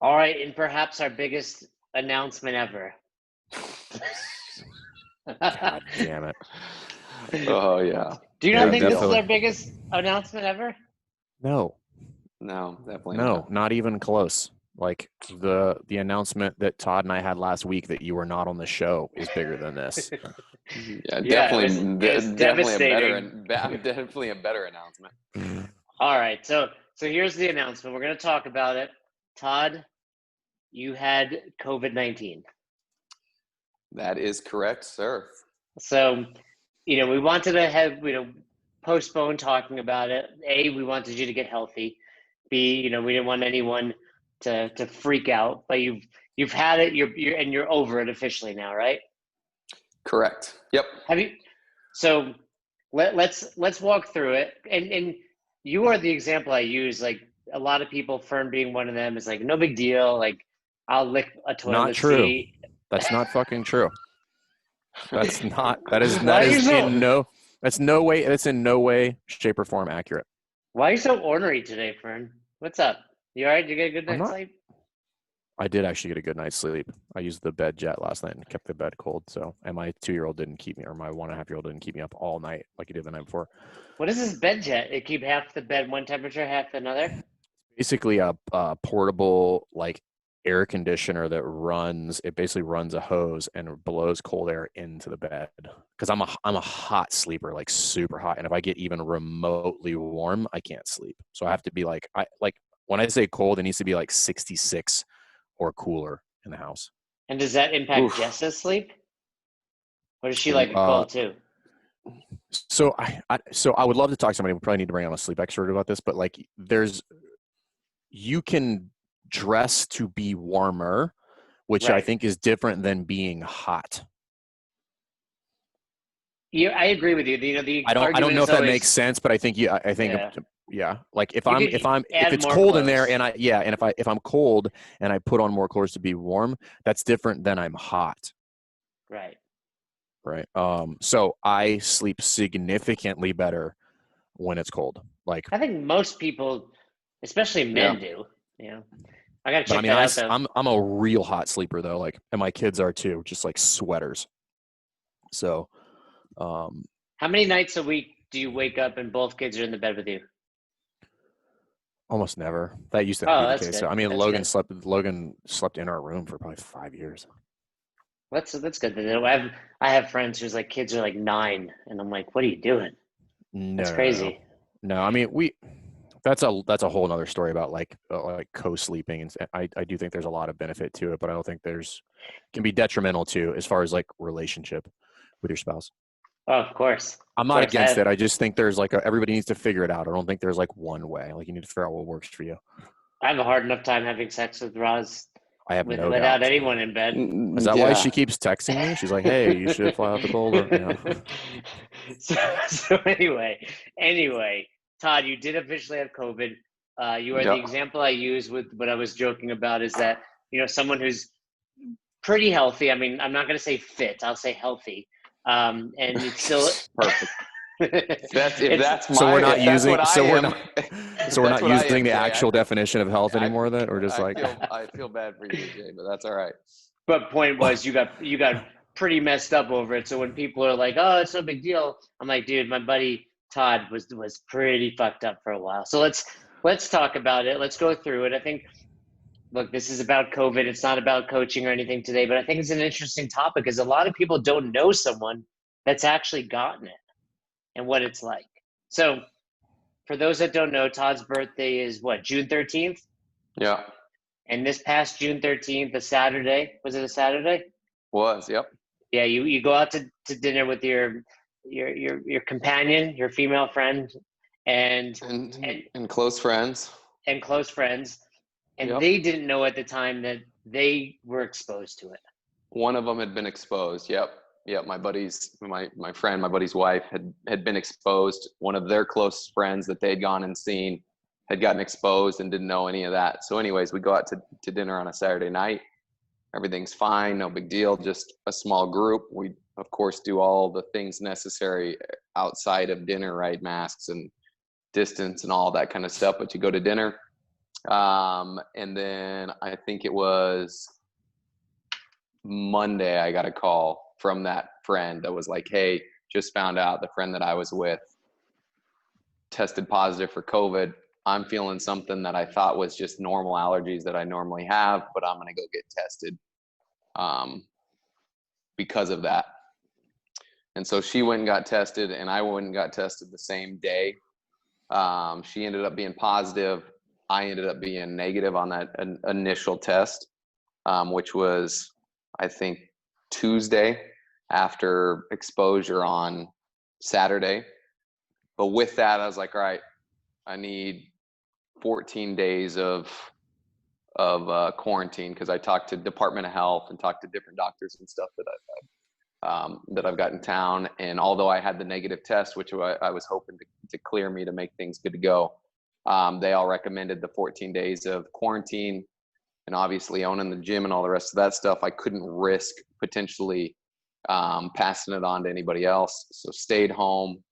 All right, and perhaps our biggest announcement ever. God damn it. Oh yeah. Do you not Yeah, think this is definitely. our biggest announcement ever? No, No, definitely no, not even close. Like the announcement that Todd and I had last week that you were not on the show is bigger than this. Yeah, Yeah, it was definitely a better devastating. definitely a better announcement. All right, so here's the announcement. We're going to talk about it. Todd, you had COVID-19. That is correct, sir. So, we wanted to have, postpone talking about it. A, we wanted you to get healthy. B, we didn't want anyone to freak out. But you've had it. You're over it officially now, right? Correct. Yep. Have you? So let's walk through it. And you are the example I use. Like a lot of people, Fern being one of them, is like no big deal. Like I'll lick a toilet Not true. seat. That's not fucking true. That's not. That is Why are you so? in no. That's no way. That's in no way, shape, or form accurate. Why are you so ornery today, Fern? What's up? You all right? You get a good I'm night's not. sleep? I did actually get a good night's sleep. I used the bed jet last night and kept the bed cold. So, and my 2-year-old didn't keep me, or my 1.5-year-old didn't keep me up all night like he did the night before. What is this bed jet? It keep half the bed one temperature, half another? Basically, a portable like air conditioner that runs. It basically runs a hose and blows cold air into the bed. Because I'm a hot sleeper, like super hot, and if I get even remotely warm, I can't sleep. So I have to be like when I say cold, it needs to be like 66 or cooler in the house. And does that impact Oof. Jessa's sleep? Or does she like it cold too? So I would love to talk to somebody. We probably need to bring on a sleep expert about this, but like you can dress to be warmer, which I Right. think is different than being hot. Yeah, I agree with you. The I don't argument know is if that always, makes sense, but I think yeah. Like if it's more cold in there clothes. and if I'm cold and I put on more clothes to be warm, that's different than I'm hot. Right. Right. So I sleep significantly better when it's cold. Like, I think most people, especially men, do. I gotta but I check mean, that out though. I'm a real hot sleeper though. Like, and my kids are too, just like sweaters. So, How many nights a week do you wake up and both kids are in the bed with you? almost never. That used to be Oh, the that's case. So, good. I mean, That's good. Logan slept in our room for probably 5 years. That's good to know. I have friends whose like kids are like 9, and I'm like, what are you doing? That's crazy. No. I mean, that's a whole nother story about like co-sleeping, and I do think there's a lot of benefit to it, but I don't think can be detrimental to as far as like relationship with your spouse. Oh, of course. I'm Of not course. against it. I just think there's like everybody needs to figure it out. I don't think there's like one way. Like you need to figure out what works for you. I have a hard enough time having sex with Roz I have no without doubt. anyone in bed. Is that why she Yeah. keeps texting me? She's like, "Hey, you should fly out to Boulder." Yeah. So anyway, Todd, you did officially have COVID. You are the Yep. example I use with what I was joking about is that, someone who's pretty healthy. I mean, I'm not going to say fit. I'll say healthy. And it's still Perfect. If that's So we're not if that's using. what I So we're am, not. if So we're that's not what I using am, the Jay, actual definition of health anymore. Then, or just like. I feel bad for you, Jay, but that's all right. But point was, you got pretty messed up over it. So when people are like, "Oh, it's no big deal," I'm like, "Dude, my buddy Todd was pretty fucked up for a while." So let's talk about it. Let's go through it. I think, look, this is about COVID. It's not about coaching or anything today, but I think it's an interesting topic because a lot of people don't know someone that's actually gotten it and what it's like. So for those that don't know, Todd's birthday is what, June 13th? Yeah. And this past June 13th, a Saturday, was it a Saturday? Yep. Yeah, you go out to dinner with your companion, your female friend, and close friends. And close friends, and Yep. they didn't know at the time that they were exposed to it. One of them had been exposed. Yep. My buddy's my buddy's wife had been exposed. One of their close friends that they'd gone and seen had gotten exposed and didn't know any of that. So anyways, we go out to dinner on a Saturday night. Everything's fine, no big deal, just a small group. We of course do all the things necessary outside of dinner, right? Masks and distance and all that kind of stuff. But you go to dinner, And then I think it was Monday, I got a call from that friend that was like, hey, just found out the friend that I was with tested positive for COVID. I'm feeling something that I thought was just normal allergies that I normally have, but I'm going to go get tested because of that. And so she went and got tested, and I went and got tested the same day. She ended up being positive. I ended up being negative on that initial test, which was, I think, Tuesday after exposure on Saturday. But with that, I was like, all right, I need 14 days of quarantine, because I talked to Department of Health and talked to different doctors and stuff that I've got in town. And although I had the negative test, which I was hoping to clear me to make things good to go, they all recommended the 14 days of quarantine. And obviously owning the gym and all the rest of that stuff, I couldn't risk potentially passing it on to anybody else. So stayed home,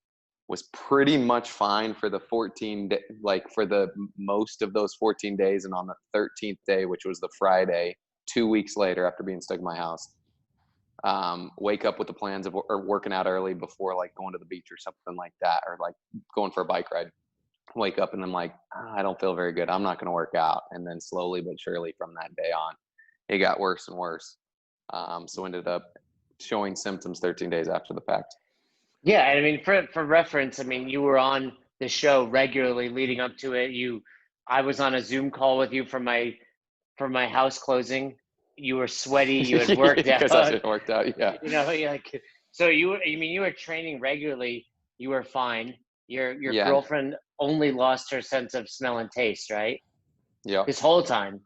was pretty much fine for the 14 like for the most of those 14 days. And on the 13th day, which was the Friday, 2 weeks later after being stuck in my house, wake up with the plans of working out early before like going to the beach or something like that, or like going for a bike ride. Wake up and I'm like, I don't feel very good. I'm not going to work out. And then slowly but surely from that day on, it got worse and worse. So ended up showing symptoms 13 days after the fact. Yeah, I mean, for reference, I mean, you were on the show regularly leading up to it. I was on a Zoom call with you for my house closing. You were sweaty. You had worked out. Because I worked out, yeah. You know, like, so you were training regularly. You were fine. Your Yeah. girlfriend only lost her sense of smell and taste, right? Yeah. This whole time.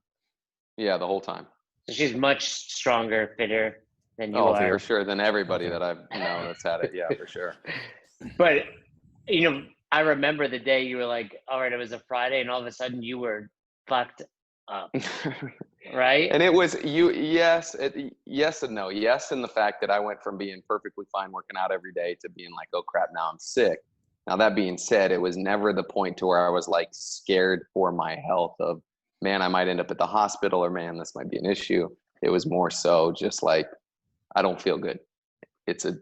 Yeah, the whole time. So she's much stronger, fitter than you are. are. For sure, than everybody that I've that's had it. Yeah, for sure. But, you know, I remember the day you were like, all right, it was a Friday, and all of a sudden you were fucked up, right? And it was yes and no. Yes, in the fact that I went from being perfectly fine working out every day to being like, oh crap, now I'm sick. Now that being said, it was never the point to where I was like scared for my health of, man, I might end up at the hospital, or man, this might be an issue. It was more so just like, I don't feel good. It's a,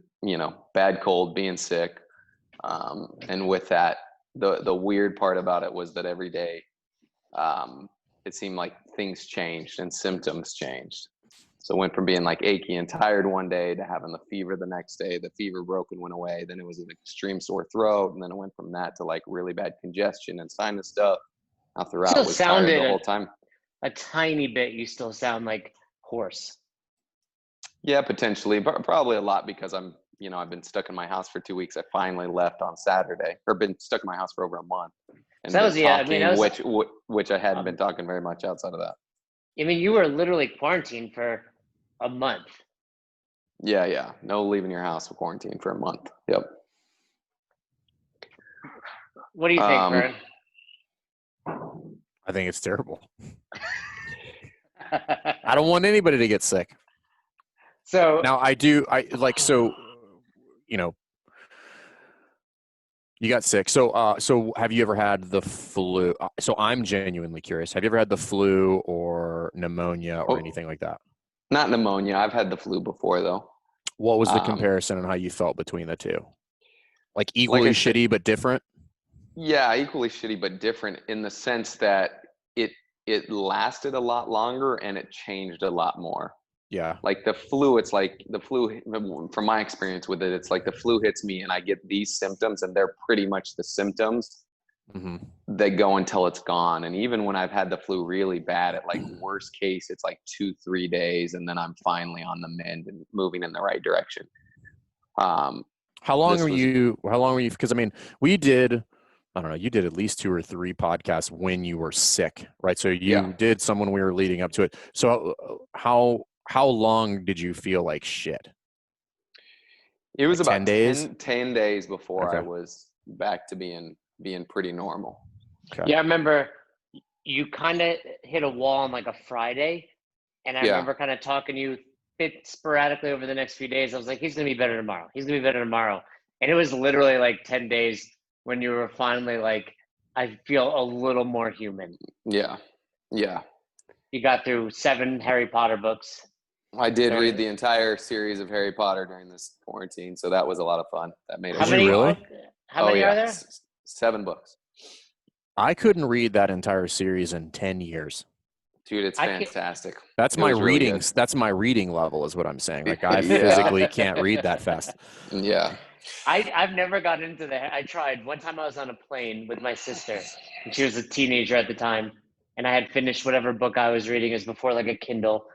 bad cold, being sick. And with that, the weird part about it was that every day, it seemed like things changed and symptoms changed. So it went from being like achy and tired one day to having the fever the next day. The fever broke and went away. Then it was an extreme sore throat. And then it went from that to like really bad congestion and sinus stuff. Now throughout, Still was tired the whole time. A tiny bit, you still sound like hoarse. Yeah, potentially, but probably a lot because I've been stuck in my house for 2 weeks. I finally left on Saturday, or been stuck in my house for over a month. And so that was, talking, which I hadn't been talking very much outside of that. I mean, you were literally quarantined for a month. Yeah. No leaving your house for quarantine for a month. Yep. What do you think, Vern? I think it's terrible. I don't want anybody to get sick. So now you got sick. So have you ever had the flu? So I'm genuinely curious. Have you ever had the flu or pneumonia or anything like that? Not pneumonia. I've had the flu before, though. What was the comparison and how you felt between the two? Like equally shitty but different? Yeah, equally shitty but different in the sense that it lasted a lot longer and it changed a lot more. Yeah. Like the flu, it's like the flu, from my experience with it, it's like the flu hits me and I get these symptoms and they're pretty much the symptoms that go until it's gone. And even when I've had the flu really bad, at like worst case, it's like 2-3 days and then I'm finally on the mend and moving in the right direction. How long were you, because I mean, we did, I don't know, you did at least 2 or 3 podcasts when you were sick, right? So you did some when we were leading up to it. So how long did you feel like shit? It was like about 10 days? 10 days before I was back to being pretty normal. Okay. Yeah, I remember you kind of hit a wall on like a Friday, and I remember kind of talking to you sporadically over the next few days. I was like, he's going to be better tomorrow. He's going to be better tomorrow. And it was literally like 10 days when you were finally like, I feel a little more human. Yeah. Yeah. You got through 7 Harry Potter books. I did 30. read the entire series of Harry Potter during this quarantine, so that was a lot of fun. That made How us many? really? How many are there? 7 books. I couldn't read that entire series in 10 years. Dude, it's I can't- fantastic. That's It my was really reading. good. That's my reading level is what I'm saying. Like I Yeah. physically can't read that fast. Yeah. I've never gotten into the. I tried one time. I was on a plane with my sister, and she was a teenager at the time, and I had finished whatever book I was reading. It was before like a Kindle,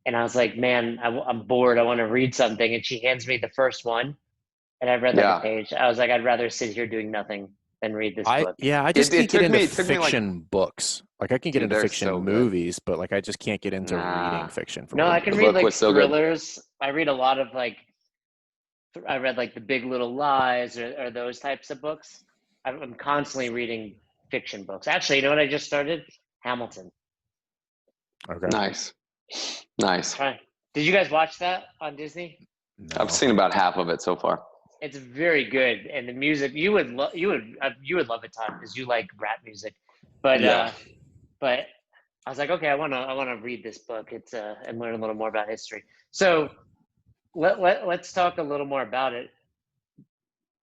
and I was like, "Man, I'm bored. I want to read something." And she hands me the first one, and I read like Yeah. a page. I was like, "I'd rather sit here doing nothing than read this book." I just It can't get took into me- it took me, like- fiction books. Like I can get Dude, into they're fiction so good. movies, but like I just can't get into Nah. reading fiction. For No, I whatever can The read book like was so good. thrillers. I read a lot of like. I read like The Big Little Lies or those types of books. I'm constantly reading fiction books. Actually, you know what I just started? Hamilton. Okay. Nice. Nice. Did you guys watch that on Disney? No. I've seen about half of it so far. It's very good, and the music you would love it, Todd, because you like rap music. But Yeah. but I was like, okay, I wanna read this book. It's and learn a little more about history. So let's talk a little more about it.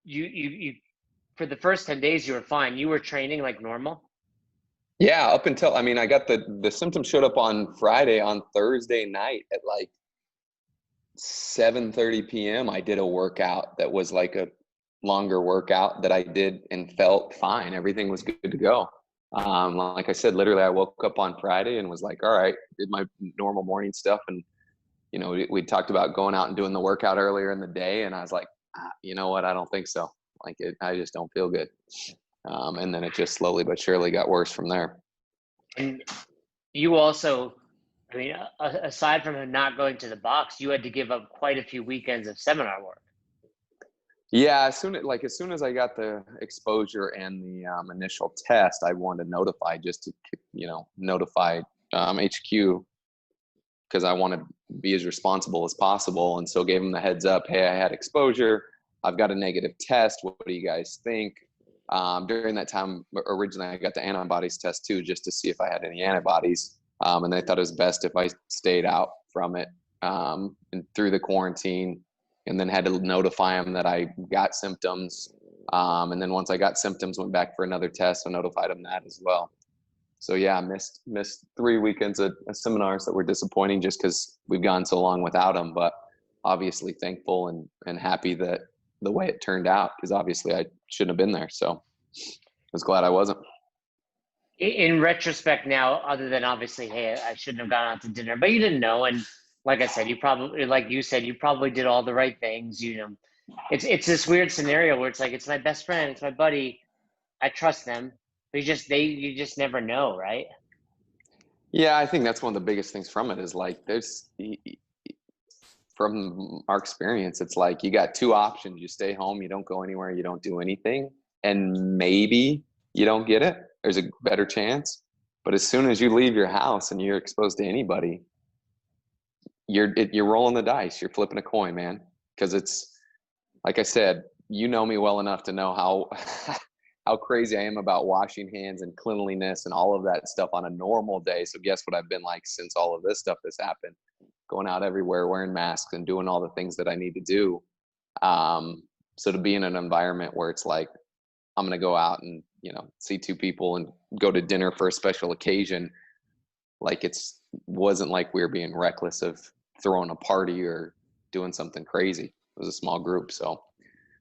You for the first 10 days you were fine. You were training like normal. Yeah, up until I got the symptoms showed up on Friday. On Thursday night at like 7:30 p.m. I did a workout that was like a longer workout that I did and felt fine. Everything was good to go. Like I said, literally I woke up on Friday and was like, all right, did my normal morning stuff. And, we talked about going out and doing the workout earlier in the day. And I was like, you know what? I don't think so. I just don't feel good. And then it just slowly but surely got worse from there. And you also, aside from not going to the box, you had to give up quite a few weekends of seminar work. Yeah, as soon as I got the exposure and the initial test, I wanted to notify just to notify HQ because I want to be as responsible as possible, and so gave them the heads up. Hey, I had exposure. I've got a negative test. What do you guys think? During that time, originally I got the antibodies test too, just to see if I had any antibodies, and they thought it was best if I stayed out from it and through the quarantine. And then had to notify them that I got symptoms. And then once I got symptoms, went back for another test. So notified them that as well. So yeah, missed 3 weekends of seminars that were disappointing just because we've gone so long without them. But obviously thankful and happy that the way it turned out, because obviously I shouldn't have been there. So I was glad I wasn't. In retrospect now, other than obviously, hey, I shouldn't have gone out to dinner, but you didn't know. And like I said, you probably did all the right things. It's this weird scenario where it's like, it's my best friend, it's my buddy, I trust them, but you just never know, right? Yeah, I think that's one of the biggest things from it is like from our experience, it's like you got 2 options. You stay home, you don't go anywhere, you don't do anything, and maybe you don't get it. There's a better chance. But as soon as you leave your house and you're exposed to anybody, you're rolling the dice. You're flipping a coin, man. Because it's like I said, you know me well enough to know how how crazy I am about washing hands and cleanliness and all of that stuff on a normal day. So guess what I've been like since all of this stuff has happened? Going out everywhere, wearing masks and doing all the things that I need to do. So to be in an environment where it's like, I'm going to go out and, see 2 people and go to dinner for a special occasion. Like wasn't like we were being reckless of throwing a party or doing something crazy. It was a small group. So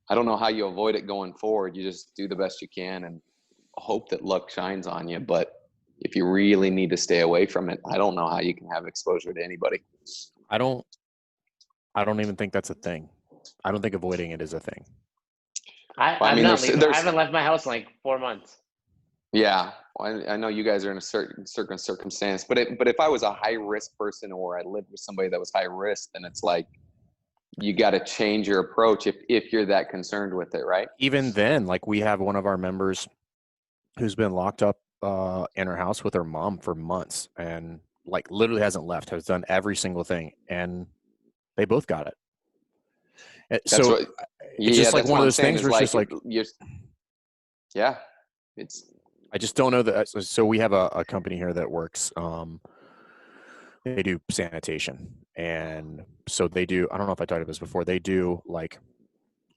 I don't know how you avoid it going forward. You just do the best you can and hope that luck shines on you. But if you really need to stay away from it, I don't know how you can have exposure to anybody. I don't even think that's a thing. I don't think avoiding it is a thing. I haven't left my house in like 4 months. Yeah, I know you guys are in a certain circumstance, but if I was a high risk person or I lived with somebody that was high risk, then it's like you got to change your approach if you're that concerned with it, right? Even then, like we have one of our members who's been locked up in her house with her mom for months and like literally hasn't left, has done every single thing, and they both got it. It's just like one of those things where it's just like, yeah, it's. I just don't know that. So we have a company here that works. They do sanitation, and so they do. I don't know if I talked about this before. They do like,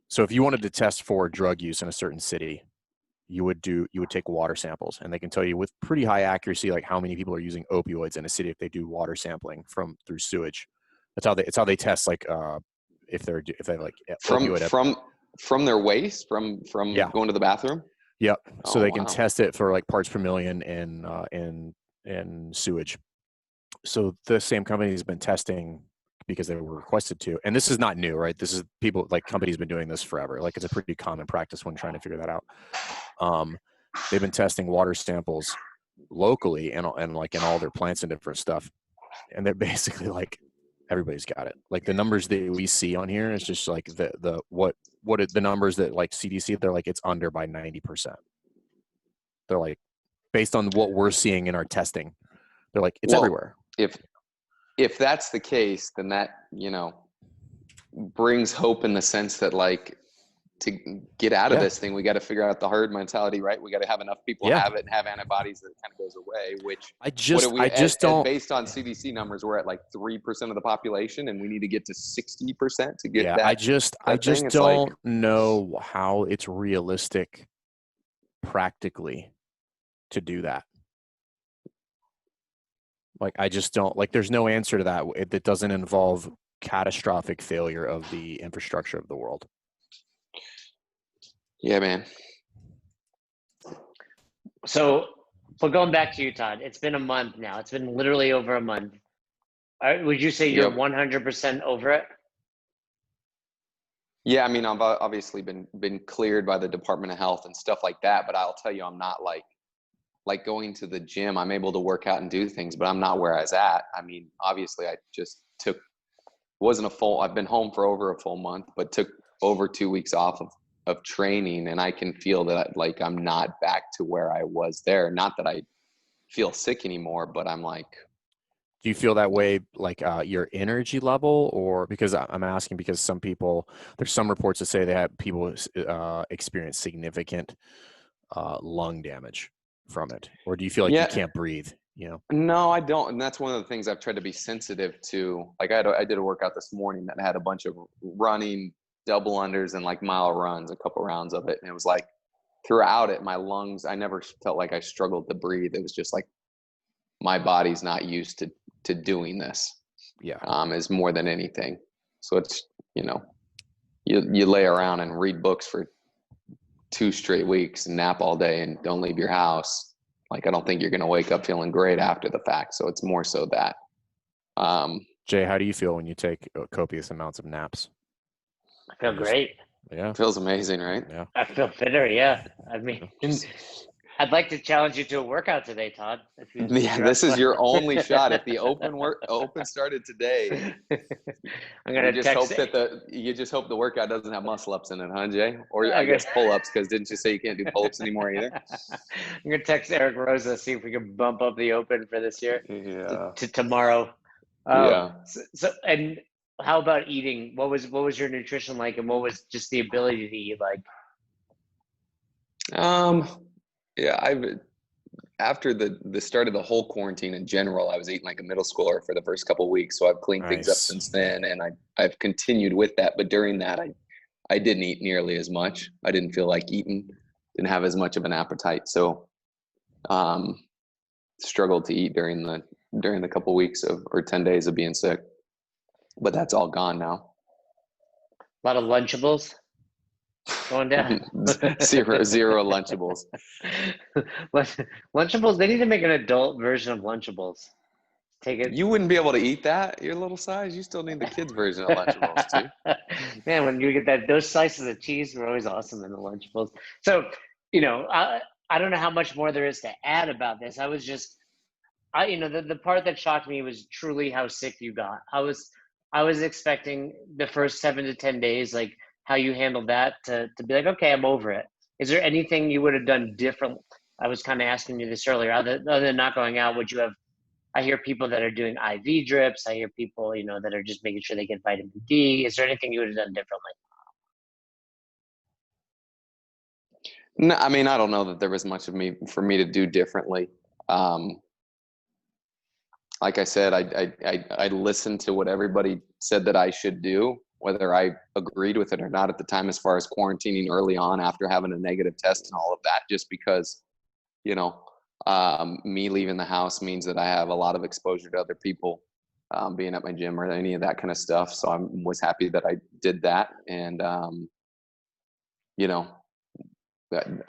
so if you wanted to test for drug use in a certain city, you would take water samples, and they can tell you with pretty high accuracy like how many people are using opioids in a city if they do water sampling through sewage. It's how they test like if they like from their waste from Yeah. going to the bathroom. Yep. So Oh, they can wow. test it for like parts per million in sewage. So the same company has been testing because they were requested to, and this is not new, right? This is people like companies been doing this forever. Like it's a pretty common practice when trying to figure that out. They've been testing water samples locally and like in all their plants and different stuff, and they're basically like everybody's got it. Like the numbers that we see on here is just like the numbers that like CDC, they're like it's under by 90%. They're like based on what we're seeing in our testing, they're like it's everywhere. If that's the case, then that brings hope in the sense that like to get out of this thing, we got to figure out the herd mentality, right? We got to have enough people have it and have antibodies that it kind of goes away. Which I just don't. Based on CDC numbers, we're at like 3% of the population, and we need to get to 60% to get that. I just don't know how it's realistic, practically, to do that. Like I just don't like. There's no answer to that that doesn't involve catastrophic failure of the infrastructure of the world. Yeah, man. So, but going back to you, Todd, it's been a month now. It's been literally over a month. Would you say you're 100% over it? Yeah, I mean, I've obviously been cleared by the Department of Health and stuff like that, but I'll tell you, I'm not like going to the gym. I'm able to work out and do things, but I'm not where I was at. I mean, obviously, I just I've been home for over a full month, but took over 2 weeks off of training, and I can feel that like I'm not back to where I was there. Not that I feel sick anymore, but I'm like. Do you feel that way, like your energy level, or because I'm asking because there's some reports that say they have people experience significant lung damage from it, or do you feel like you can't breathe? No, I don't, and that's one of the things I've tried to be sensitive to. Like I did a workout this morning that had a bunch of running double unders and like mile runs, a couple rounds of it, and it was like throughout it, my lungs, I never felt like I struggled to breathe. It was just like my body's not used to doing this. Is more than anything. So it's you lay around and read books for 2 straight weeks and nap all day and don't leave your house. Like I don't think you're going to wake up feeling great after the fact. So it's more so that. Jay, how do you feel when you take copious amounts of naps? I feel great. Yeah, feels amazing, right? Yeah, I feel fitter. Yeah, I mean, I'd like to challenge you to a workout today, Todd. This is your only shot. If the open started today, I'm gonna just text. You just hope the workout doesn't have muscle ups in it, huh, Jay? Or I guess pull ups, because didn't you say you can't do pull ups anymore either? I'm gonna text Eric Rosa, see if we can bump up the open for this year to tomorrow. So and how about eating? What was your nutrition like, and what was just the ability to eat like? After the start of the whole quarantine in general, I was eating like a middle schooler for the first couple of weeks. So I've cleaned things up since then, and I've continued with that. But during that, I didn't eat nearly as much. I didn't feel like eating, didn't have as much of an appetite. So struggled to eat during the couple of weeks or 10 days of being sick. But that's all gone now. A lot of Lunchables going down. zero Lunchables. Lunchables. They need to make an adult version of Lunchables. Take it. You wouldn't be able to eat that. Your little size. You still need the kids' version of Lunchables too. Man, when you get those slices of cheese were always awesome in the Lunchables. So, I don't know how much more there is to add about this. I was just, the part that shocked me was truly how sick you got. I was expecting the first 7 to 10 days, like how you handled that, to be like, okay, I'm over it. Is there anything you would have done different? I was kind of asking you this earlier. Other than not going out, would you have? I hear people that are doing IV drips. I hear people, that are just making sure they get vitamin D. Is there anything you would have done differently? No, I mean, I don't know that there was much for me to do differently. Like I said, I listened to what everybody said that I should do, whether I agreed with it or not at the time, as far as quarantining early on after having a negative test and all of that, just because, you know, me leaving the house means that I have a lot of exposure to other people, being at my gym or any of that kind of stuff. So I was happy that I did that. And, you know,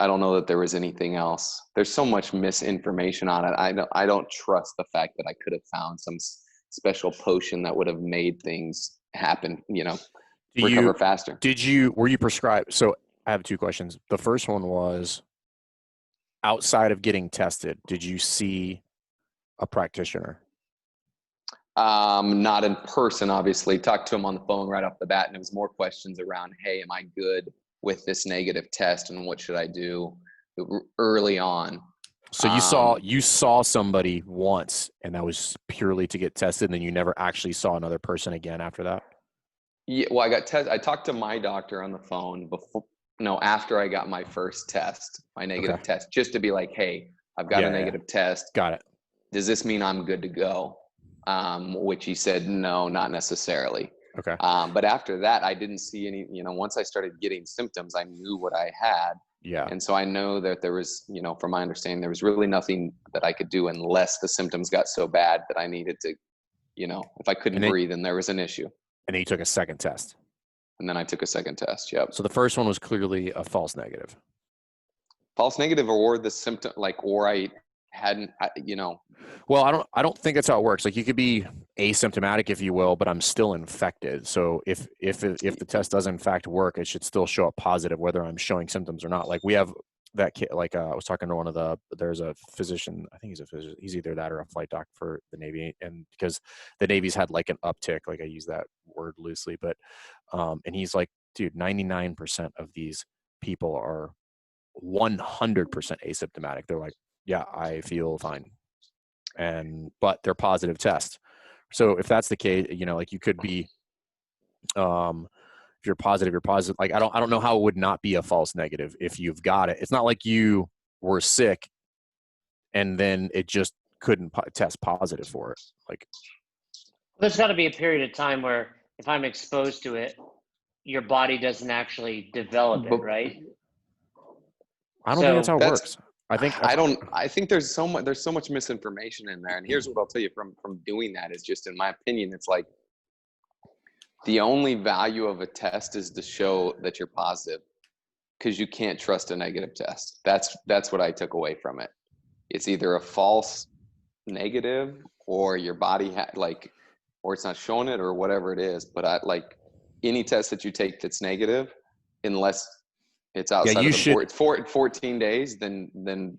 I don't know that there was anything else. There's so much misinformation on it. I don't trust the fact that I could have found some special potion that would have made things happen, recover faster. Were you prescribed? So I have two questions. The first one was, outside of getting tested, did you see a practitioner? Not in person, obviously. Talked to him on the phone right off the bat, and it was more questions around, hey, am I good with this negative test, and what should I do early on? So you saw somebody once, and that was purely to get tested, and then you never actually saw another person again after that? Yeah, well, I got tested. I talked to my doctor on the phone after I got my first test, my negative test, just to be like, hey, I've got a negative test. Got it. Does this mean I'm good to go? Which he said, no, not necessarily. Okay. But after that, I didn't see any, once I started getting symptoms, I knew what I had. Yeah. And so I know that there was, from my understanding, there was really nothing that I could do unless the symptoms got so bad that I needed to, if I couldn't breathe, then there was an issue. And then you took a second test. And then I took a second test. Yep. So the first one was clearly a false negative. False negative, or the symptom, or I hadn't, Well, I don't think that's how it works. Like, you could be asymptomatic, if you will, but I'm still infected. So if the test does in fact work, it should still show up positive, whether I'm showing symptoms or not. Like, we have that kid, like, I was talking to there's a physician, I think he's a physician, he's either that or a flight doc for the Navy. And because the Navy's had like an uptick, like, I use that word loosely, but, and he's like, dude, 99% of these people are 100% asymptomatic. They're like, yeah, I feel fine. But they're positive tests. So if that's the case, like, you could be, if you're positive, you're positive. Like, I don't know how it would not be a false negative if you've got it. It's not like you were sick and then it just couldn't test positive for it. Like, there's got to be a period of time where if I'm exposed to it, your body doesn't actually develop it, right? I don't think that's how it works. I think there's so much misinformation in there. And here's what I'll tell you from doing that is, just in my opinion, it's like, the only value of a test is to show that you're positive, because you can't trust a negative test. That's what I took away from it. It's either a false negative, or your body or it's not showing it, or whatever it is. But any test that you take that's negative, unless it's outside of 14 days, then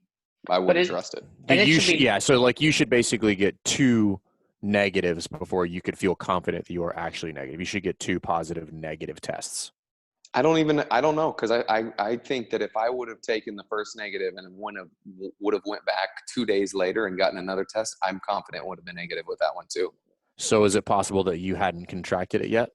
I wouldn't trust it. So like, you should basically get 2 negatives before you could feel confident that you are actually negative. You should get 2 positive negative tests. I don't know, because I think that if I would have taken the first negative and would have went back 2 days later and gotten another test, I'm confident it would have been negative with that one too. So is it possible that you hadn't contracted it yet?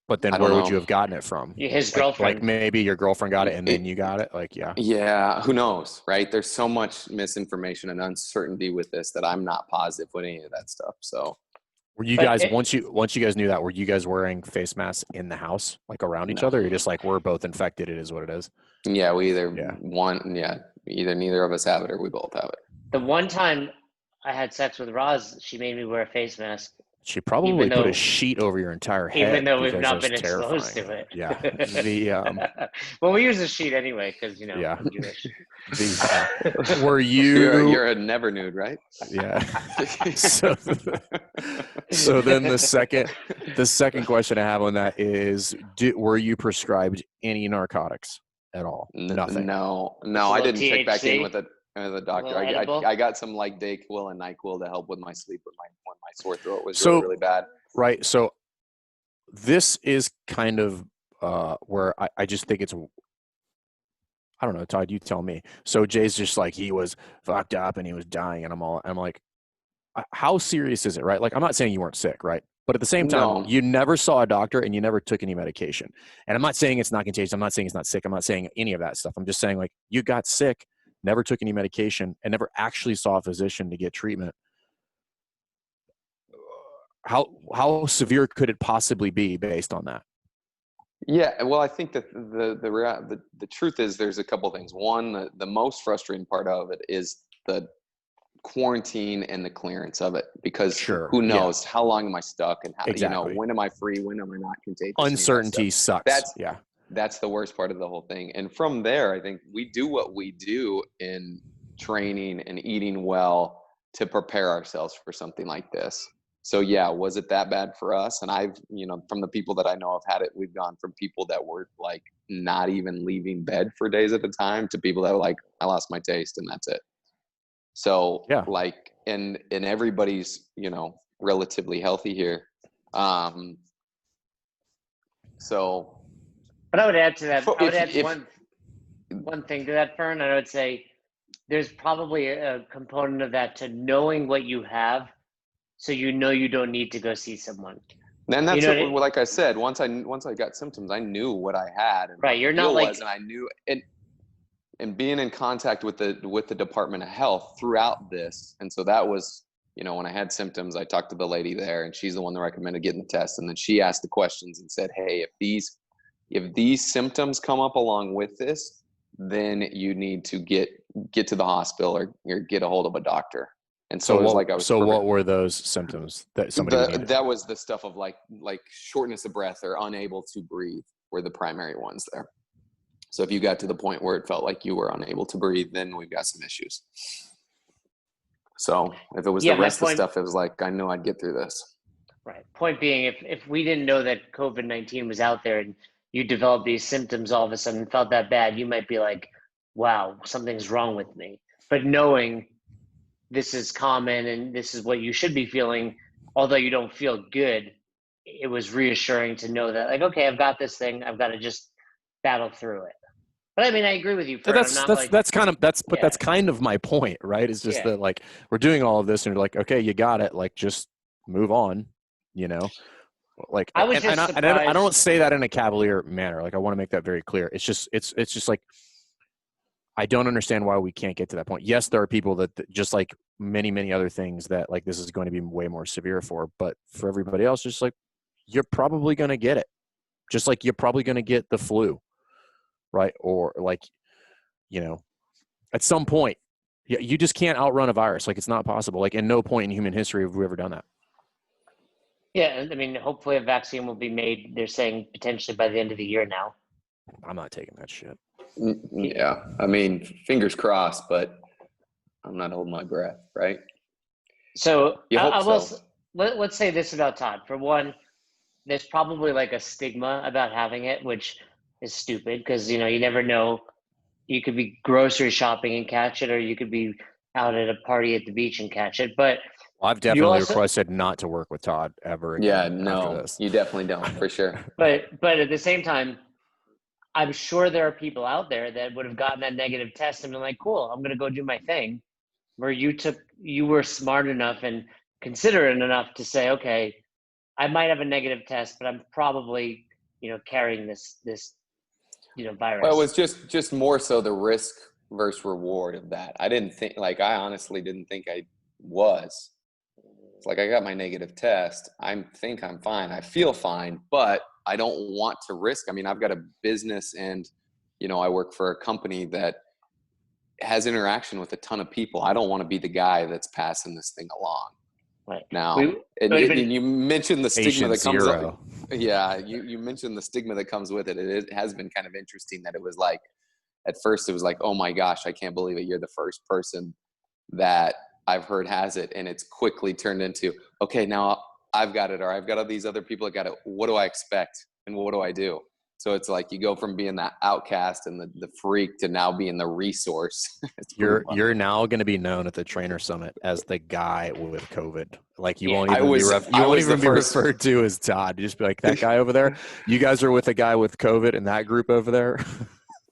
But then where would you have gotten it from? His girlfriend. Like, maybe your girlfriend got it and then you got it? Like, yeah. Yeah, who knows, right? There's so much misinformation and uncertainty with this that I'm not positive with any of that stuff. So were you guys, once you guys knew that, were you guys wearing face masks in the house, like around each other? Or you're just like, we're both infected, it is what it is? Yeah, either neither of us have it or we both have it. The one time I had sex with Roz, she made me wear a face mask. She probably put a sheet over your entire head. Even though we've not been exposed to it. Yeah. Well, we use a sheet anyway, because, I'm Jewish. Were you... You're a never nude, right? Yeah. So then the second question I have on that is, were you prescribed any narcotics at all? Nothing. No, I didn't check back in with the doctor. I got some like Dayquil and NyQuil to help with my sleep when my sore throat was really bad. Right. So this is kind of where I just think it's, I don't know, Todd, you tell me. So Jay's just like, he was fucked up and he was dying, and I'm like, how serious is it, right? Like, I'm not saying you weren't sick, right? But at the same time, No. you never saw a doctor and you never took any medication. And I'm not saying it's not contagious. I'm not saying it's not sick. I'm not saying any of that stuff. I'm just saying, like, you got sick, never took any medication, and never actually saw a physician to get treatment. How severe could it possibly be based on that? Yeah, well, I think that the truth is there's a couple things. One, the most frustrating part of it is the quarantine and the clearance of it, because who knows how long am I stuck, and how, Exactly. when am I free, when am I not contagious? Uncertainty sucks. That's the worst part of the whole thing. And from there, I think we do what we do in training and eating well to prepare ourselves for something like this. So yeah, was it that bad for us? And I've, from the people that I know have had it, we've gone from people that were like not even leaving bed for days at a time to people that were like, I lost my taste and that's it. So like, and everybody's, relatively healthy here. So. But I would add to that, one thing to that, Fern, and I would say there's probably a component of that to knowing what you have, so you don't need to go see someone. And that's like I said, once I got symptoms, I knew what I had. And right, you're not like, and I knew, and being in contact with the Department of Health throughout this, and so that was, when I had symptoms, I talked to the lady there, and she's the one that recommended getting the test, and then she asked the questions and said, hey, if these symptoms come up along with this, then you need to get to the hospital or get a hold of a doctor. And so it was like I was. So what were those symptoms that somebody that was the stuff of like shortness of breath or unable to breathe were the primary ones there. So if you got to the point where it felt like you were unable to breathe, then we've got some issues. So if it was the rest of the stuff, it was like, I knew I'd get through this. Right. Point being, if we didn't know that COVID-19 was out there and you developed these symptoms all of a sudden and felt that bad, you might be like, wow, something's wrong with me. But knowing this is common and this is what you should be feeling, although you don't feel good, it was reassuring to know that, like, okay, I've got this thing, I've got to just battle through it. But I mean, I agree with you. That's kind of my point, right? It's just that, like, we're doing all of this and you're like, okay, you got it, like, just move on, Like, I don't say that in a cavalier manner. Like, I want to make that very clear. It's just like, I don't understand why we can't get to that point. Yes, there are people that just like many, many other things that like this is going to be way more severe for, but for everybody else, just like, you're probably going to get it. Just like you're probably going to get the flu, right? Or like, at some point, you just can't outrun a virus. Like, it's not possible. Like, in no point in human history have we ever done that. Yeah, I mean, hopefully a vaccine will be made, they're saying potentially by the end of the year now. I'm not taking that shit. Yeah, I mean, fingers crossed, but I'm not holding my breath, right? So let's say this about Todd. For one, there's probably like a stigma about having it, which is stupid because, you never know. You could be grocery shopping and catch it, or you could be out at a party at the beach and catch it. But I've definitely requested not to work with Todd ever again. Yeah, no, you definitely don't, for sure. But at the same time, I'm sure there are people out there that would have gotten that negative test and been like, cool, I'm going to go do my thing. Where you were smart enough and considerate enough to say, okay, I might have a negative test, but I'm probably, carrying this virus. Well, it was just more so the risk versus reward of that. I honestly didn't think I was. It's like, I got my negative test. I think I'm fine. I feel fine, but I don't want to risk. I mean, I've got a business and, I work for a company that has interaction with a ton of people. I don't want to be the guy that's passing this thing along. Right. Now, and you mentioned the stigma that comes up. Yeah, you mentioned the stigma that comes with it. It has been kind of interesting that it was like, at first it was like, oh my gosh, I can't believe it. You're the first person that I've heard has it. And it's quickly turned into, okay, now I've got it, or I've got all these other people that got it. What do I expect? And what do I do? So it's like you go from being that outcast and the freak to now being the resource. You're now going to be known at the Trainer Summit as the guy with COVID. Like, you won't even be referred to as Todd. You just be like, that guy over there. You guys are with a guy with COVID in that group over there.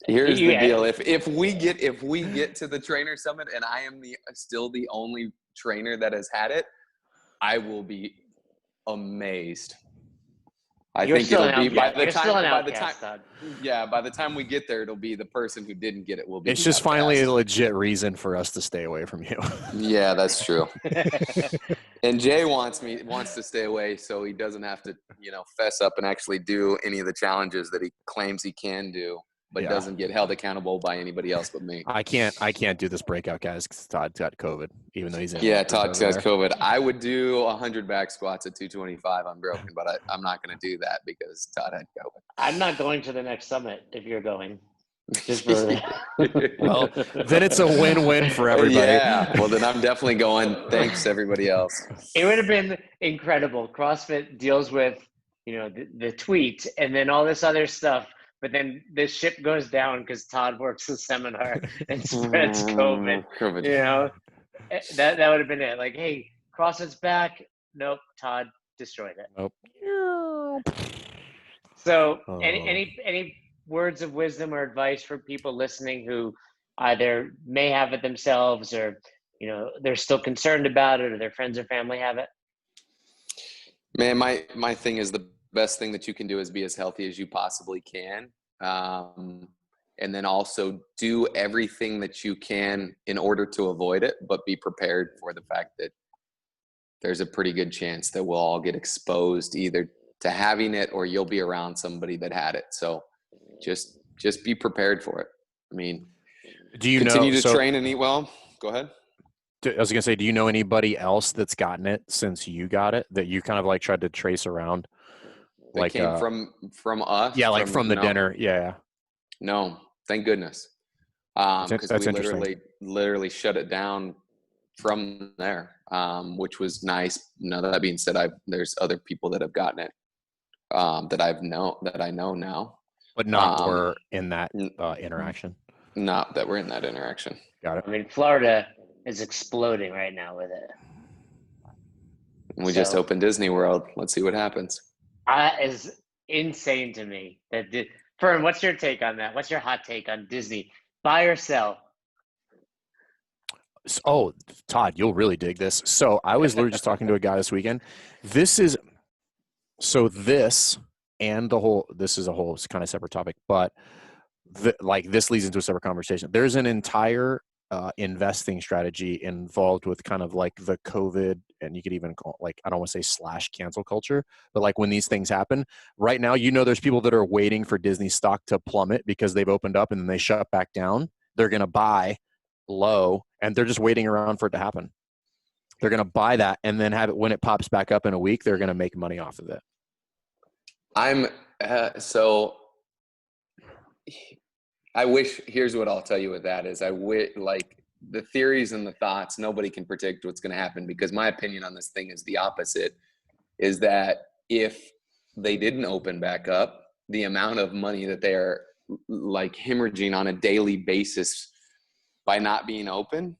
Here's the deal. If we get to the Trainer Summit and I am still the only trainer that has had it, I will be amazed. I You're think still it'll an be by outcast. You're the still time. an By the outcast, time, Todd. by the time we get there, it'll be the person who didn't get it will be. It's the just finally a outcast. legit reason for us to stay away from you. Yeah, that's true. And Jay wants to stay away so he doesn't have to, fess up and actually do any of the challenges that he claims he can do, but Yeah. doesn't get held accountable by anybody else but me. I can't do this breakout, guys, because Todd's got COVID, even though he's in. Yeah, he's Todd over has there. COVID. I would do 100 back squats at 225 unbroken, but I'm not going to do that because Todd had COVID. I'm not going to the next summit if you're going. Just for Well, then it's a win-win for everybody. Yeah. Well, then I'm definitely going. Thanks, everybody else. It would have been incredible. CrossFit deals with, the tweet and then all this other stuff, but then the ship goes down because Todd works a seminar and spreads COVID. That would have been it. Like, hey, CrossFit's back. Nope, Todd destroyed it. Nope. So, any words of wisdom or advice for people listening who either may have it themselves or they're still concerned about it or their friends or family have it? Man, my thing is the best thing that you can do is be as healthy as you possibly can. And then also do everything that you can in order to avoid it, but be prepared for the fact that there's a pretty good chance that we'll all get exposed either to having it or you'll be around somebody that had it. So just be prepared for it. I mean, do you continue to train and eat well? Go ahead. I was gonna say, do you know anybody else that's gotten it since you got it that you kind of like tried to trace around? That like came from us? Yeah, like from the dinner. Yeah. No, thank goodness. Because we literally shut it down from there, which was nice. Now that being said, there's other people that have gotten it that I know now, but not were in that interaction. Not that we're in that interaction. Got it. I mean, Florida is exploding right now with it. We just opened Disney World. Let's see what happens. Is insane to me. Fern, what's your take on that? What's your hot take on Disney? Buy or sell? Oh, Todd, you'll really dig this. So I was literally just talking to a guy this weekend. This is a whole kind of separate topic, but this leads into a separate conversation. There's an entire investing strategy involved with kind of like the COVID, and you could even call it, I don't want to say / cancel culture, but like when these things happen right now, there's people that are waiting for Disney stock to plummet because they've opened up and then they shut back down. They're going to buy low and they're just waiting around for it to happen. They're going to buy that and then have it when it pops back up in a week, they're going to make money off of it. Here's what I'll tell you with that is like the theories and the thoughts, nobody can predict what's going to happen because my opinion on this thing is the opposite, is that if they didn't open back up, the amount of money that they are like hemorrhaging on a daily basis by not being open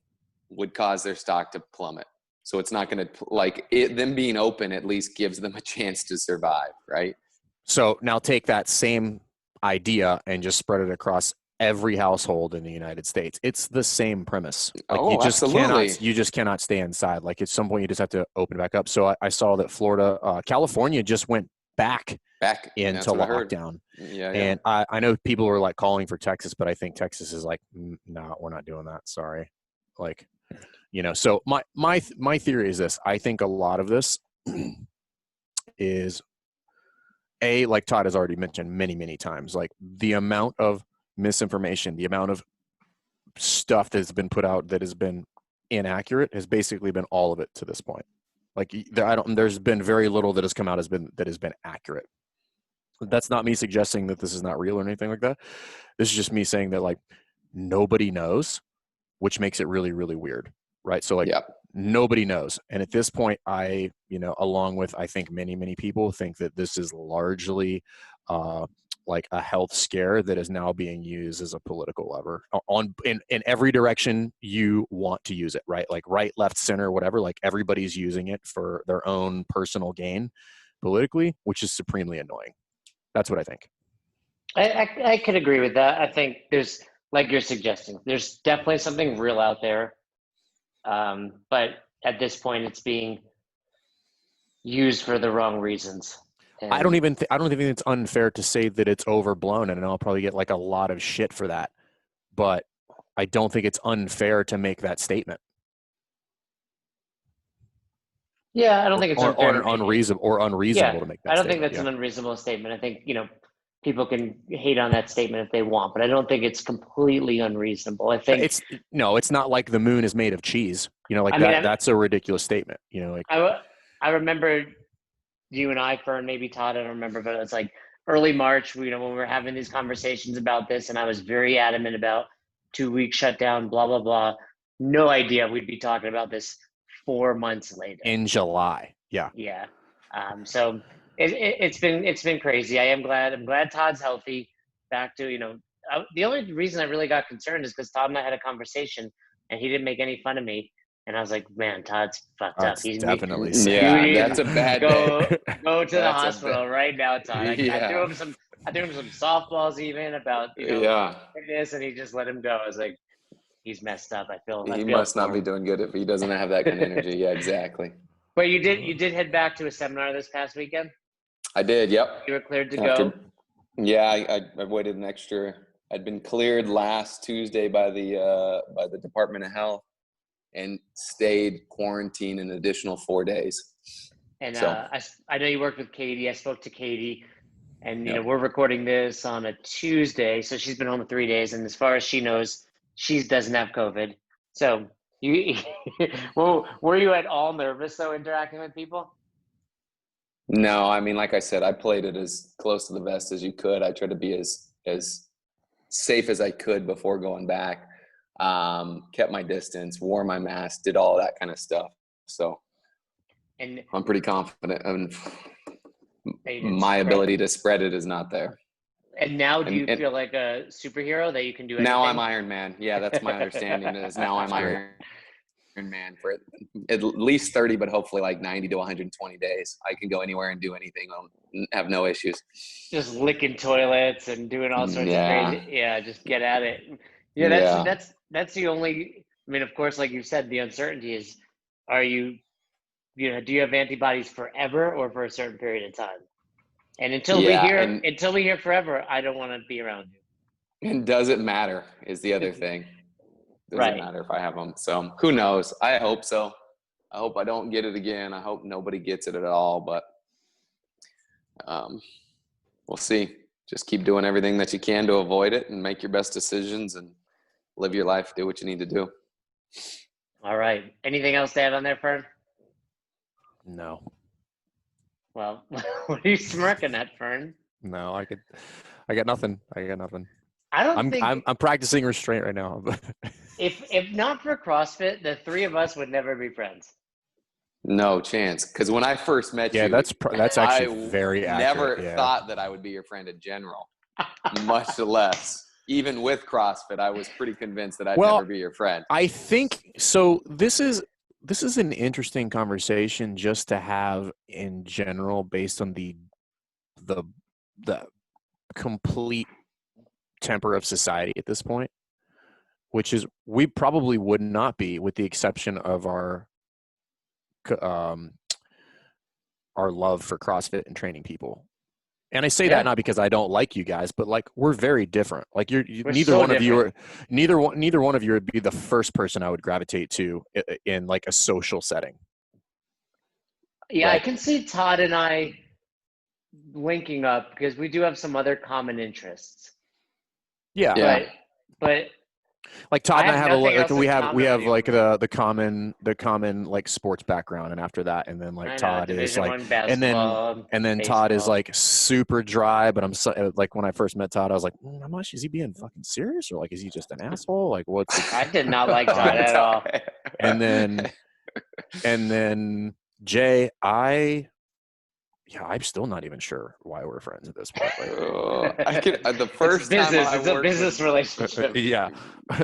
would cause their stock to plummet. So it's not going to them being open at least gives them a chance to survive. Right. So now take that same idea and just spread it across every household in the United States. It's the same premise. You just cannot stay inside. Like at some point you just have to open back up. So I saw that California just went back into lockdown. Yeah. And I know people are like calling for Texas, but I think Texas is like, no, we're not doing that. Sorry. So my theory is this. I think a lot of this is like Todd has already mentioned many, many times, like the amount of misinformation, the amount of stuff that's been put out that has been inaccurate has basically been all of it to this point. Like there's been very little that has come out that has been accurate. That's not me suggesting that this is not real or anything like that. This is just me saying that like nobody knows, which makes it really, really weird. Right. So nobody knows. And at this point, along with, I think many, many people think that this is largely like a health scare that is now being used as a political lever in every direction you want to use it. Right. Like right, left, center, whatever, like everybody's using it for their own personal gain politically, which is supremely annoying. That's what I think. I could agree with that. I think there's, like you're suggesting, there's definitely something real out there. But at this point, it's being used for the wrong reasons. I don't even think it's unfair to say that it's overblown, and I'll probably get like a lot of shit for that. But I don't think it's unfair to make that statement. Yeah, I don't think it's unfair. Unreasonable to make that statement. I don't think that's an unreasonable statement. I think, people can hate on that statement if they want, but I don't think it's completely unreasonable. I think it's not like the moon is made of cheese. That's a ridiculous statement. I remember you and I, Fern, maybe Todd, I don't remember, but it's like early March, when we were having these conversations about this, and I was very adamant about 2-week shutdown, blah, blah, blah. No idea we'd be talking about this 4 months later. In July. Yeah. Yeah. So it's been crazy. I'm glad Todd's healthy. Back to, the only reason I really got concerned is because Todd and I had a conversation and he didn't make any fun of me. And I was like, man, Todd's fucked up. He's definitely that's a bad day. Go to the hospital right now, Todd. I threw him some softballs even about fitness, and he just let him go. I was like, he's messed up. He must not be doing good if he doesn't have that kind of energy. Yeah, exactly. But you did head back to a seminar this past weekend? I did, yep. You were cleared to go? Yeah, I waited an extra. I'd been cleared last Tuesday by the Department of Health and stayed quarantined an additional 4 days. And I know you worked with Katie. I spoke to Katie, and we're recording this on a Tuesday, so she's been home for 3 days, and as far as she knows, she doesn't have COVID. So well, were you at all nervous though interacting with people? No, I mean, like I said, I played it as close to the vest as you could. I tried to be as safe as I could before going back. Kept my distance, wore my mask, did all that kind of stuff. So and I'm pretty confident my ability to spread it is not there. And now do you feel like a superhero that you can do anything? Now I'm Iron Man. Yeah, that's my understanding is now I'm Iron Man for at least 30, but hopefully like 90 to 120 days. I can go anywhere and do anything. I'll have no issues. Just licking toilets and doing all sorts of crazy. Yeah, just get at it. Yeah, that's the only. I mean, of course, like you said, the uncertainty is: do you have antibodies forever or for a certain period of time? And until we hear forever, I don't want to be around you. And does it matter is the other thing. Doesn't matter if I have them. So who knows? I hope so. I hope I don't get it again. I hope nobody gets it at all, but we'll see. Just keep doing everything that you can to avoid it and make your best decisions and live your life. Do what you need to do. All right. Anything else to add on there, Fern? No. Well, what are you smirking at, Fern? No, I got nothing. I'm practicing restraint right now. If not for CrossFit, the three of us would never be friends. No chance. Because when I first met you, that's actually very accurate. Never thought that I would be your friend in general, much less. Even with CrossFit, I was pretty convinced that I'd never be your friend. I think so. This is an interesting conversation just to have in general, based on the complete temper of society at this point, which is we probably would not be, with the exception of our love for CrossFit and training people. And I say that not because I don't like you guys, but like we're very different. Like neither one of you would be the first person I would gravitate to in like a social setting. Yeah, I can see Todd and I linking up because we do have some other common interests. Yeah. But like Todd and I have we have like the common like sports background, and after that, and then like Todd is like, and then Todd is like super dry. But I'm like when I first met Todd, I was like, how much is he being fucking serious, or like is he just an asshole? Like what's? I did not like Todd at all. And then Jay, I'm still not even sure why we're friends at this point. The first time it's a business relationship. Yeah,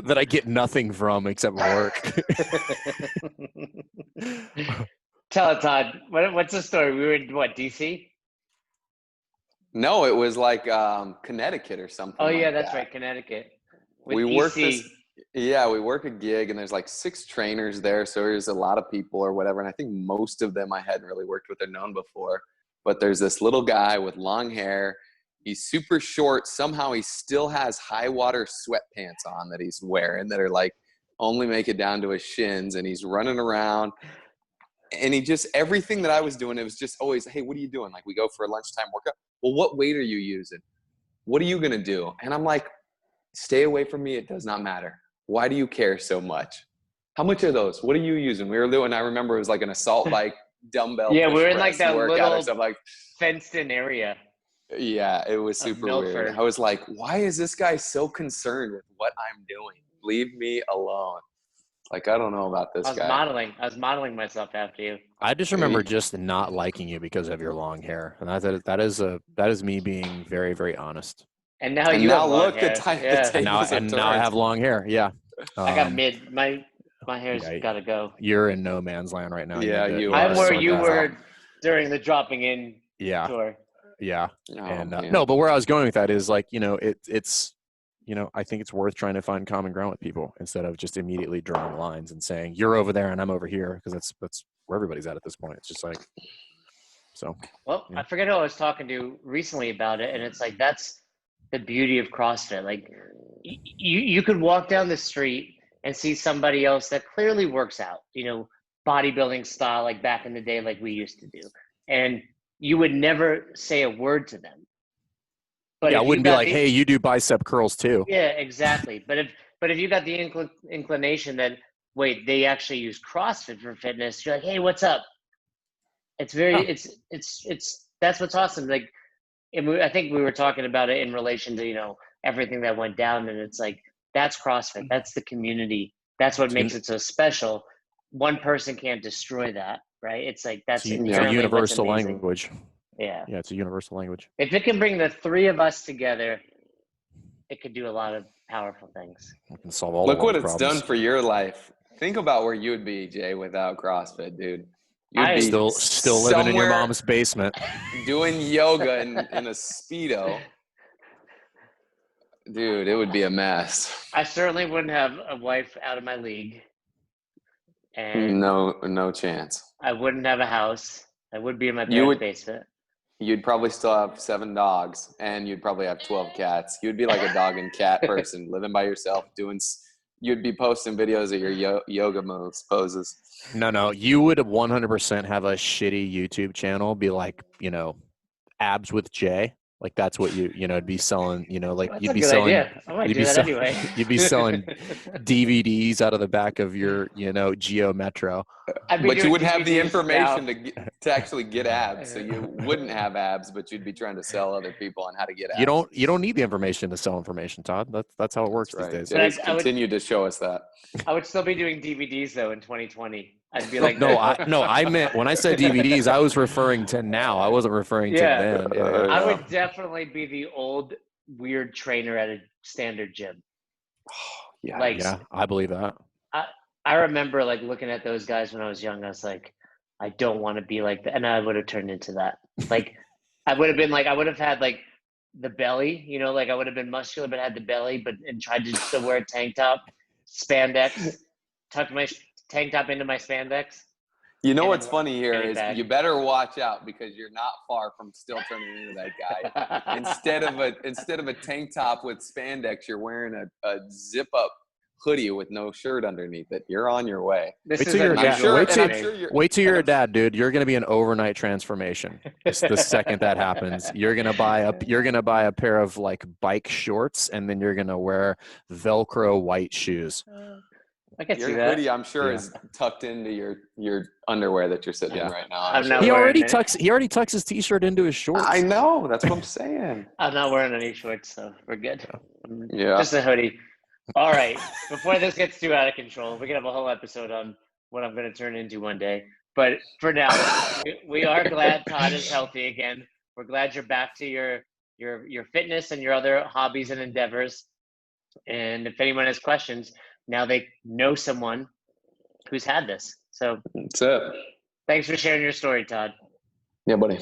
that I get nothing from except work. Tell it, Todd. What's the story? We were in DC? No, it was like Connecticut or something. Oh yeah, that's right, Connecticut. We worked this. Yeah, we work a gig and there's like 6 trainers there. So there's a lot of people or whatever. And I think most of them I hadn't really worked with or known before. But there's this little guy with long hair. He's super short. Somehow he still has high water sweatpants on that he's wearing that are like only make it down to his shins. And he's running around. And he just, everything that I was doing, it was just always, hey, what are you doing? Like we go for a lunchtime workout. Well, what weight are you using? What are you going to do? And I'm like, stay away from me. It does not matter. Why do you care so much? How much are those? What are you using? We were doing, I remember it was like an assault bike dumbbell. Yeah, push we're in like press that workout little and stuff like. fenced-in area. Yeah, it was Of super Milford. weird. I was like, why is this guy so concerned with what I'm doing? Leave me alone. Like, I don't know about this guy. I was modeling myself after you. I just remember just not liking you because of your long hair, and that is me being very, very honest. And now And you now have long look, hair. the And now tables have I turned. have long hair. Yeah. I got my hair's yeah, got to go. You're in no man's land right now. Yeah, you I'm are. where sort you that out. were during the dropping in Yeah. tour. Yeah. Oh, And man. no, but where I was going with that is like, it's I think it's worth trying to find common ground with people instead of just immediately drawing lines and saying you're over there and I'm over here, because that's where everybody's at this point. It's just like, so. Well, Yeah. I forget who I was talking to recently about it, and it's like that's the beauty of CrossFit. Like you could walk down the street and see somebody else that clearly works out, bodybuilding style, like back in the day, like we used to do, and you would never say a word to them. But yeah, I if you wouldn't be got like, hey, you do bicep curls too. Yeah, exactly. But if you got the inclination that wait, they actually use CrossFit for fitness, you're like, hey, what's up? It's very it's that's what's awesome. Like, I think we were talking about it in relation to everything that went down, and it's like that's CrossFit. That's the community. That's what makes it so special. One person can't destroy that, right? It's like that's It's a inherently what's universal amazing. language. Yeah. Yeah, it's a universal language. If it can bring the 3 of us together, it could do a lot of powerful things. We can solve all Look the what world's it's problems. done for your life. Think about where you would be, Jay, without CrossFit, dude. You'd I be Still living in your somewhere mom's basement. doing yoga in a Speedo. Dude, it would be a mess. I certainly wouldn't have a wife out of my league. And No chance. I wouldn't have a house. I would be in my parents' basement. You'd probably still have 7 dogs, and you'd probably have 12 cats. You'd be like a dog and cat person, living by yourself, you'd be posting videos of your yoga moves, poses. No, you would 100% have a shitty YouTube channel, be like, abs with Jay. Like that's what it'd be selling, like That's you'd a be good selling, idea. I might do that anyway. you'd be selling DVDs out of the back of your, Geo Metro. But you would have the DVDs information now. to actually get abs. So you wouldn't have abs, but you'd be trying to sell other people on how to get abs. You don't need the information to sell information, Todd. That's how it works these days. Jay's continue to show us that. I would still be doing DVDs though in 2020. I'd be like, I meant when I said DVDs, I was referring to now. I wasn't referring to then. Yeah. I would definitely be the old weird trainer at a standard gym. Yeah, I believe that. I remember like looking at those guys when I was young. I was like, I don't want to be like that, and I would have turned into that. Like, I would have been like, I would have had like the belly, like I would have been muscular but had the belly, and tried to still wear a tank top, spandex, tuck my tank top into my spandex. You know what's funny here is you better watch out because you're not far from still turning into that guy. Instead of a tank top with spandex, you're wearing a zip up hoodie with no shirt underneath it. You're on your way. Wait till you're a dad, dude. You're gonna be an overnight transformation. The second that happens, you're gonna buy a pair of like bike shorts, and then you're gonna wear Velcro white shoes. I can see that. Your hoodie, I'm sure, is tucked into your underwear that you're sitting in right now. He already tucks his t-shirt into his shorts. I know. That's what I'm saying. I'm not wearing any shorts, so we're good. Yeah. Just a hoodie. All right. Before this gets too out of control, we can have a whole episode on what I'm going to turn into one day. But for now, we are glad Todd is healthy again. We're glad you're back to your fitness and your other hobbies and endeavors. And if anyone has questions, now they know someone who's had this. So that's it. Thanks for sharing your story, Todd. Yeah, buddy.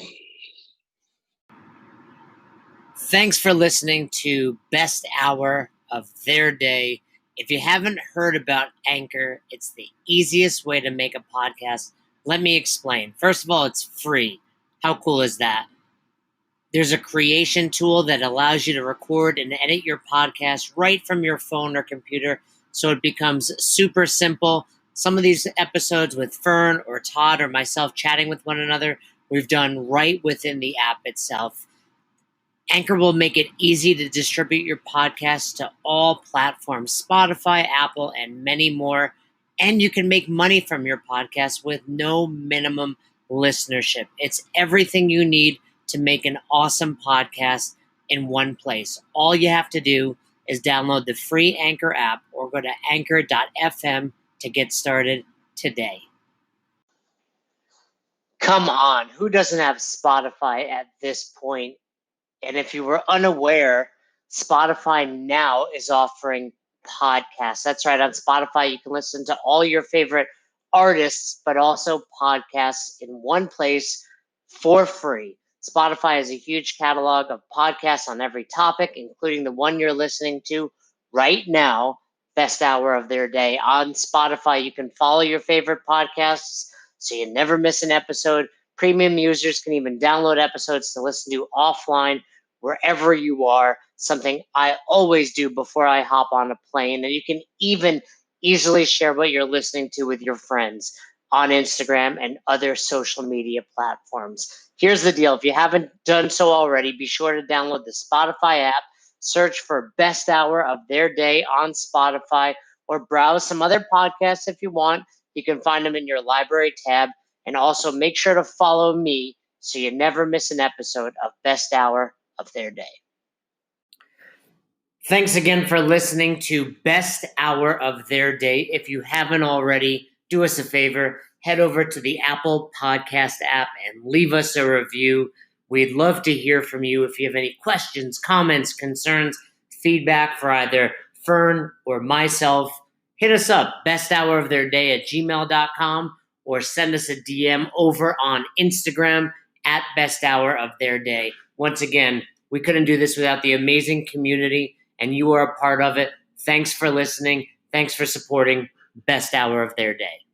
Thanks for listening to Best Hour of Their Day If you haven't heard about Anchor, it's the easiest way to make a podcast. Let me explain. First of all, it's free. How cool is that? There's a creation tool that allows you to record and edit your podcast right from your phone or computer, so it becomes super simple. Some of these episodes with Fern or Todd or myself chatting with one another, we've done right within the app itself. Anchor will make it easy to distribute your podcast to all platforms, Spotify, Apple, and many more. And you can make money from your podcast with no minimum listenership. It's everything you need to make an awesome podcast in one place. All you have to do is download the free Anchor app or go to anchor.fm to get started today. Come on, who doesn't have Spotify at this point? And if you were unaware, Spotify now is offering podcasts. That's right. On Spotify, you can listen to all your favorite artists, but also podcasts in one place for free. Spotify has a huge catalog of podcasts on every topic, including the one you're listening to right now, Best Hour of Their Day. On Spotify, you can follow your favorite podcasts so you never miss an episode. Premium users can even download episodes to listen to offline wherever you are, something I always do before I hop on a plane. And you can even easily share what you're listening to with your friends on Instagram and other social media platforms. Here's the deal. If you haven't done so already, be sure to download the Spotify app, search for Best Hour of Their Day on Spotify, or browse some other podcasts if you want. You can find them in your library tab. And also make sure to follow me so you never miss an episode of Best Hour of Their Day. Thanks again for listening to Best Hour of Their Day. If you haven't already, do us a favor, head over to the Apple Podcast app and leave us a review. We'd love to hear from you. If you have any questions, comments, concerns, feedback for either Fern or myself, hit us up, besthouroftheirday@gmail.com, or send us a DM over on Instagram at Best Hour of Their Day. Once again, we couldn't do this without the amazing community, and you are a part of it. Thanks for listening. Thanks for supporting Best Hour of Their Day.